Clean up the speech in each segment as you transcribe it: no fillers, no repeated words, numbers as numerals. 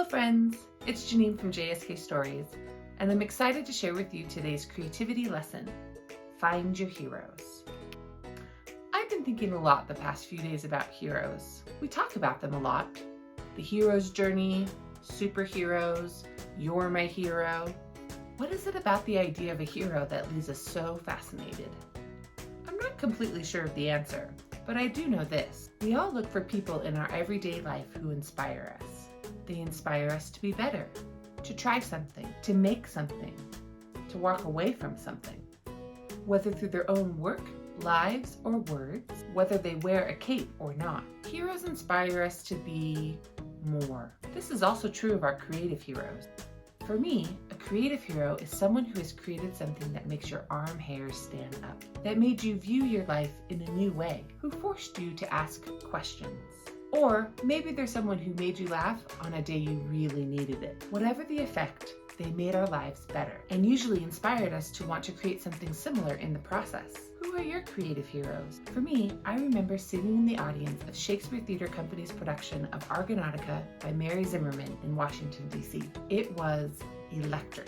friends, it's Janine from JSK Stories, and I'm excited to share with you today's creativity lesson, Find Your Heroes. I've been thinking a lot the past few days about heroes. We talk about them a lot. The hero's journey, superheroes, you're my hero. What is it about the idea of a hero that leaves us so fascinated? I'm not completely sure of the answer, but I do know this. We all look for people in our everyday life who inspire us. They inspire us to be better, to try something, to make something, to walk away from something. Whether through their own work, lives, or words, whether they wear a cape or not, heroes inspire us to be more. This is also true of our creative heroes. For me, a creative hero is someone who has created something that makes your arm hairs stand up, that made you view your life in a new way, who forced you to ask questions. Or maybe there's someone who made you laugh on a day you really needed it. Whatever the effect, they made our lives better and usually inspired us to want to create something similar in the process. Who are your creative heroes? For me, I remember sitting in the audience of Shakespeare Theatre Company's production of Argonautica by Mary Zimmerman in Washington, D.C. It was electric.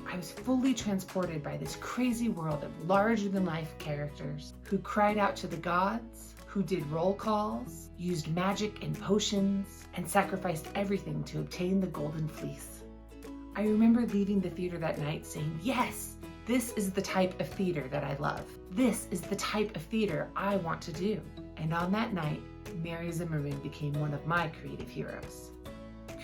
I was fully transported by this crazy world of larger-than-life characters who cried out to the gods, who did roll calls, used magic and potions, and sacrificed everything to obtain the golden fleece. I remember leaving the theater that night saying, yes, this is the type of theater that I love. This is the type of theater I want to do. And on that night, Mary Zimmerman became one of my creative heroes.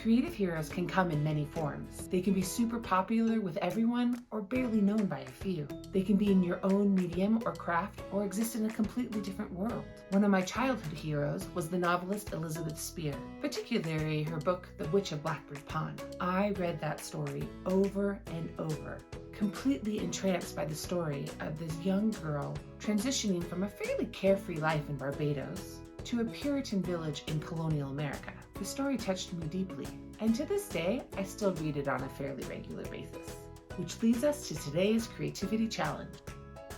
Creative heroes can come in many forms. They can be super popular with everyone or barely known by a few. They can be in your own medium or craft or exist in a completely different world. One of my childhood heroes was the novelist Elizabeth Spear, particularly her book, The Witch of Blackbird Pond. I read that story over and over, completely entranced by the story of this young girl transitioning from a fairly carefree life in Barbados to a Puritan village in colonial America. The story touched me deeply, and to this day, I still read it on a fairly regular basis. Which leads us to today's creativity challenge.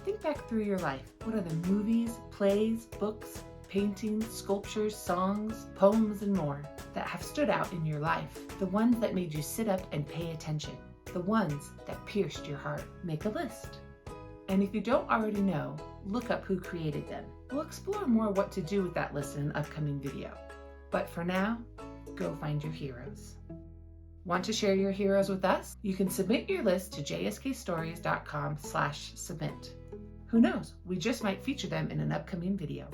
Think back through your life. What are the movies, plays, books, paintings, sculptures, songs, poems, and more that have stood out in your life? The ones that made you sit up and pay attention. The ones that pierced your heart. Make a list. And if you don't already know, look up who created them. We'll explore more what to do with that list in an upcoming video. But for now, go find your heroes. Want to share your heroes with us? You can submit your list to jskstories.com/submit. Who knows, we just might feature them in an upcoming video.